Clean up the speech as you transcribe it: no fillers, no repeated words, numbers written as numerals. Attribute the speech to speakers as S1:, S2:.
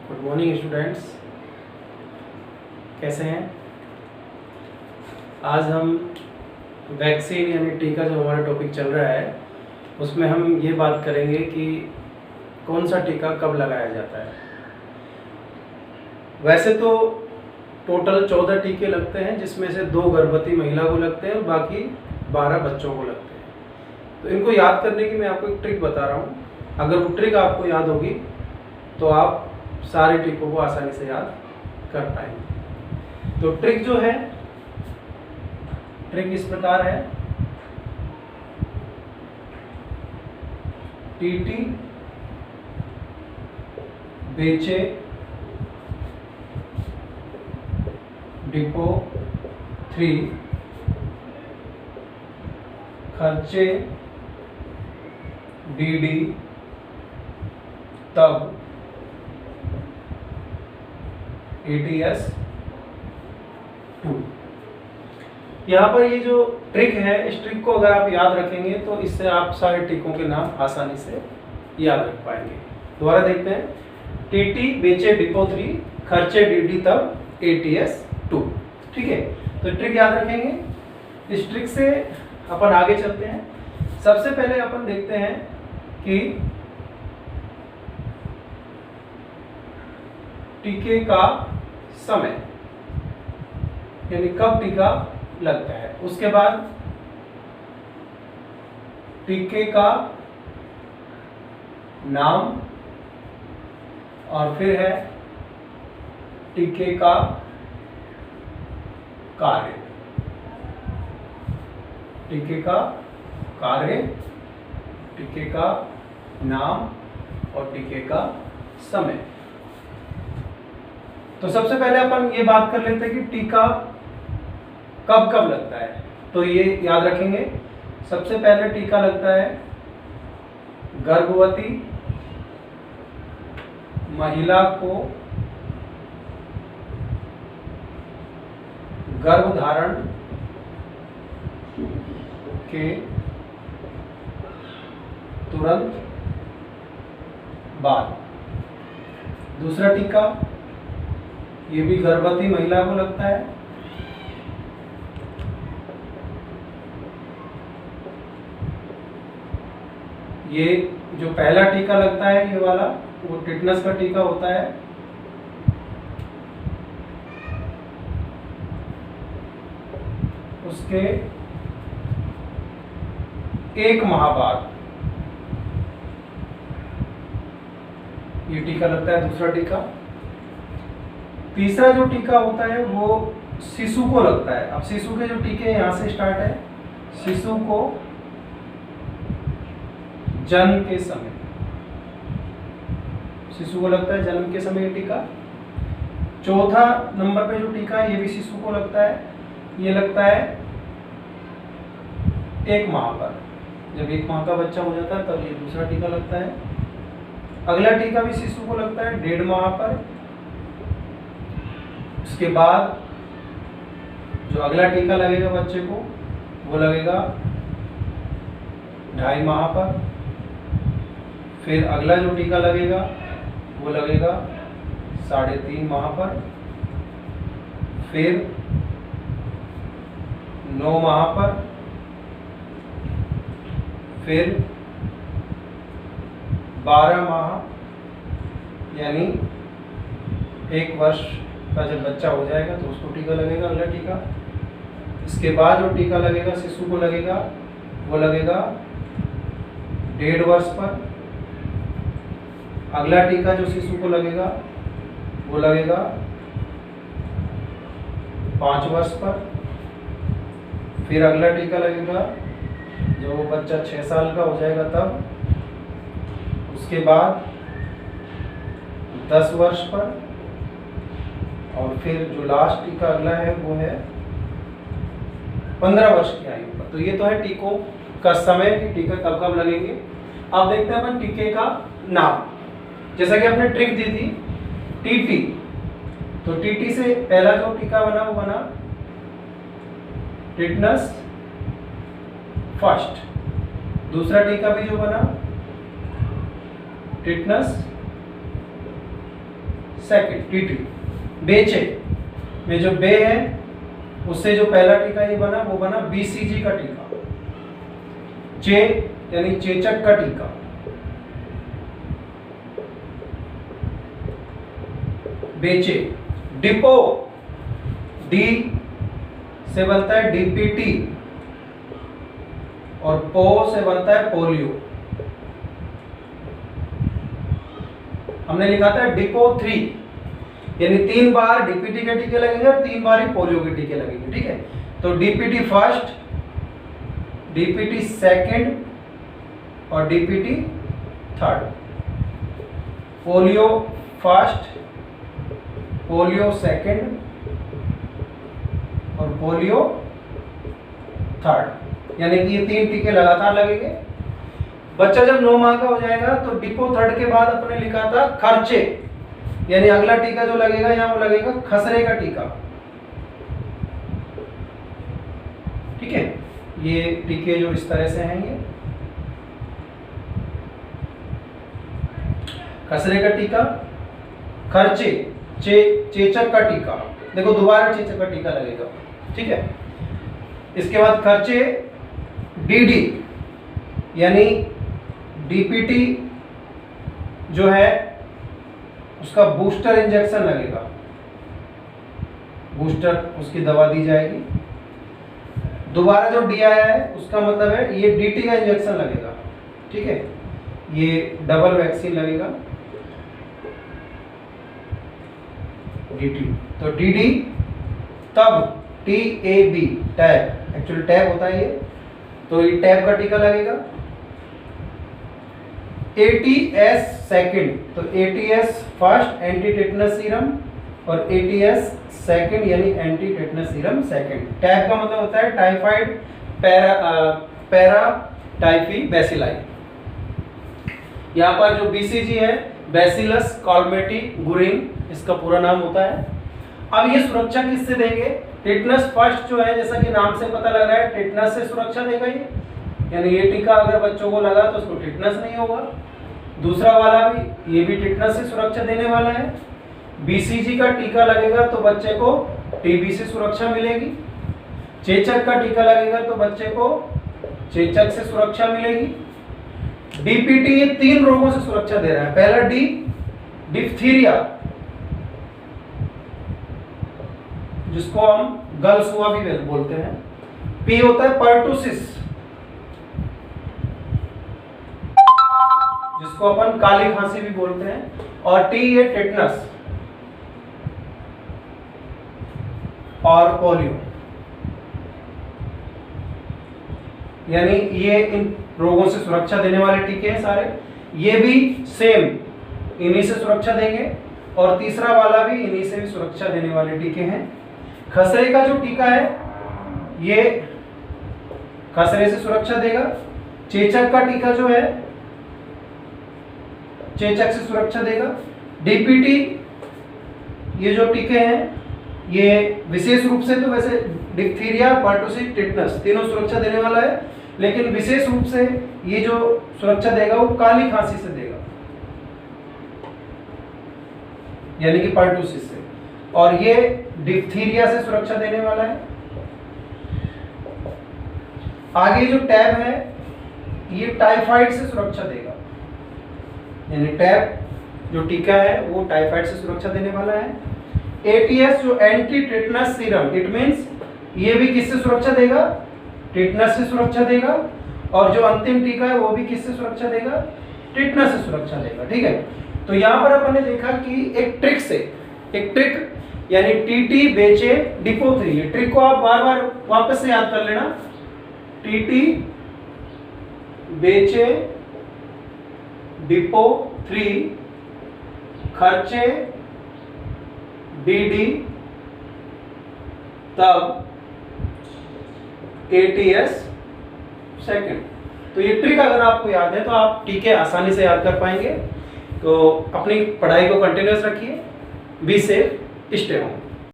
S1: Good morning students, कैसे हैं। आज हम वैक्सीन यानी टीका जो हमारा टॉपिक चल रहा है उसमें हम ये बात करेंगे कि कौन सा टीका कब लगाया जाता है। वैसे तो टोटल 14 टीके लगते हैं, जिसमें से 2 गर्भवती महिला को लगते हैं और बाकी 12 बच्चों को लगते हैं। तो इनको याद करने की मैं आपको एक ट्रिक बता रहा हूँ। अगर वो ट्रिक आपको याद होगी तो आप सारे टीकों को आसानी से याद कर पाएंगे। तो ट्रिक जो है, ट्रिक इस प्रकार है। टीटी बेचे डिपो 3 खर्चे डीडी तब ATS 2। यहाँ पर ये जो ट्रिक है, इस ट्रिक को अगर आप याद रखेंगे तो इससे आप सारे टीकों के नाम आसानी से याद रख पाएंगे। दोबारा देखते हैं। टीटी बेचे डिपो 3 खर्चे डीडी तब ATS 2। ठीक है, तो ट्रिक याद रखेंगे। इस ट्रिक से अपन आगे चलते हैं। सबसे पहले अपन देखते हैं कि टीके का समय यानी कब टीका लगता है। उसके बाद टीके का नाम और फिर है टीके का कार्य। टीके का कार्य, टीके का नाम और टीके का समय। तो सबसे पहले अपन ये बात कर लेते हैं कि टीका कब कब लगता है। तो ये याद रखेंगे। सबसे पहले टीका लगता है गर्भवती महिला को गर्भधारण के तुरंत बाद। दूसरा टीका, ये भी गर्भवती महिला को लगता है। ये जो पहला टीका लगता है, ये वाला, वो टिटनस का टीका होता है। उसके 1 माह बाद ये टीका लगता है, दूसरा टीका। तीसरा जो टीका होता है वो शिशु को लगता है। अब शिशु के जो टीके यहाँ से स्टार्ट है। शिशु को जन्म के समय, शिशु को लगता है जन्म के समय ये टीका। चौथा नंबर पे जो टीका है, ये भी शिशु को लगता है। ये लगता है 1 माह पर। जब 1 माह का बच्चा हो जाता है तब ये दूसरा टीका लगता है। अगला टीका भी शिशु को लगता है 1.5 माह पर। उसके बाद जो अगला टीका लगेगा बच्चे को, वो लगेगा 2.5 माह पर। फिर अगला जो टीका लगेगा वो लगेगा 3.5 माह पर। फिर 9 माह पर। फिर 12 माह यानी 1 वर्ष का जब बच्चा हो जाएगा तो उसको टीका लगेगा, अगला टीका। इसके बाद जो टीका लगेगा शिशु को लगेगा, वो लगेगा 1.5 वर्ष पर। अगला टीका जो शिशु को लगेगा वो लगेगा 5 वर्ष पर। फिर अगला टीका लगेगा जब वो बच्चा 6 साल का हो जाएगा तब। उसके बाद 10 वर्ष पर। और फिर जो लास्ट टीका अगला है वो है 15 वर्ष की आयु पर। तो ये तो है टीकों का समय कि टीका कब कब लगेंगे। अब देखते हैं अपन टीके का नाम। जैसा कि आपने ट्रिक दी थी टीटी, तो टीटी से पहला जो टीका बना वो बना टिटनस फर्स्ट। दूसरा टीका भी जो बना टिटनस सेकंड टीटी। बेचे में जो बे है उससे जो पहला टीका ये बना वो बना बीसीजी का टीका। चे यानी चेचक का टीका। बेचे। डिपो डी से बनता है डीपीटी और पो से बनता है पोलियो। हमने लिखा था डिपो 3 यानी 3 बार डीपीटी के टीके लगेंगे और 3 बार ही पोलियो के टीके लगेंगे। ठीक है, तो डीपीटी फर्स्ट, डीपीटी सेकंड और DPT third. Polio first, polio second और पोलियो थर्ड, यानी कि ये 3 टीके लगातार लगेंगे। बच्चा जब 9 माह का हो जाएगा तो डिपो थर्ड के बाद अपने लिखा था खर्चे, यानी अगला टीका जो लगेगा यहाँ वो लगेगा खसरे का टीका। ठीक है, ये टीके जो इस तरह से हैं ये खसरे का टीका, खर्चे, चेचक का टीका। देखो दोबारा चेचक का टीका लगेगा। ठीक है, इसके बाद खर्चे डीडी यानी डीपीटी जो है उसका बूस्टर इंजेक्शन लगेगा, बूस्टर उसकी दवा दी जाएगी। दोबारा जो डी आया है उसका मतलब है ये डीटी का इंजेक्शन लगेगा। ठीक है, ये डबल वैक्सीन लगेगा डीटी। तो डीडी तब टीएबी टैब, एक्चुअली टैब होता है ये, तो ये टैब का टीका लगेगा। एटीएस सेकंड, तो ATS first anti tetanus serum और एटीएस सेकंड यानी anti tetanus serum second. Tab का मतलब होता है टाइफाइड पैरा टाइफी बैसिलाई। यहाँ पर जो बीसीजी है बैसिलस कॉलमेटी गुरिन इसका पूरा नाम होता है। अब ये सुरक्षा किससे देंगे? टेटनस फर्स्ट जो है, जैसा कि नाम से पता लग रहा है, टेटनस से सुरक्षा देगा ये, यानी ये टीका अगर बच्चों को लगा तो उसको टेटनस नहीं होगा। दूसरा वाला भी, ये भी टेटनस से सुरक्षा देने वाला है। बीसीजी का टीका लगेगा तो बच्चे को टीबी से सुरक्षा मिलेगी। चेचक का टीका लगेगा तो बच्चे को चेचक से सुरक्षा मिलेगी। डीपीटी ये 3 रोगों से सुरक्षा दे रहा है। पहला डी, डिप्थीरिया, जिसको हम गलसुआ भी बोलते हैं। पी होता है पर्टुसिस, जिसको अपन काली खांसी भी बोलते हैं। और टी ये टेटनस और पोलियो, यानी ये इन रोगों से सुरक्षा देने वाले टीके हैं सारे। ये भी सेम इन्हीं से सुरक्षा देंगे और तीसरा वाला भी इन्हीं से भी सुरक्षा देने वाले टीके हैं। खसरे का जो टीका है ये खसरे से सुरक्षा देगा। चेचक का टीका जो है चेचक से सुरक्षा देगा। डीपीटी ये जो टीके हैं ये विशेष रूप से, तो वैसे डिप्थीरिया, पर्टुसिस, टेटनस तीनों सुरक्षा देने वाला है, लेकिन विशेष रूप से ये जो सुरक्षा देगा वो काली खांसी से देगा, यानी कि पर्टुसिस से। और ये डिप्थीरिया से सुरक्षा देने वाला है। आगे जो टैब है ये टाइफाइड से सुरक्षा देगा, यानी टैब जो टीका है वो टाइफाइड से सुरक्षा देने वाला है। एटीएस जो anti tetanus serum, it means ये भी किससे सुरक्षा देगा? टेटनस से सुरक्षा देगा। और जो अंतिम टीका है वो भी किससे सुरक्षा देगा? टेटनस से सुरक्षा देगा। ठीक है, तो यहाँ पर अपन ने देखा कि एक ट्रिक यानी टीटी बेचे डिपो 3, ये ट्रिक को आप बार बार वापस से याद कर लेना। टीटी बेचे डिपो 3, खर्चे डीडी, तब एटीएस सेकंड। तो ये ट्रिक अगर आपको याद है तो आप टीके आसानी से याद कर पाएंगे। तो अपनी पढ़ाई को कंटिन्यूअस रखिए। Be safe, stay home.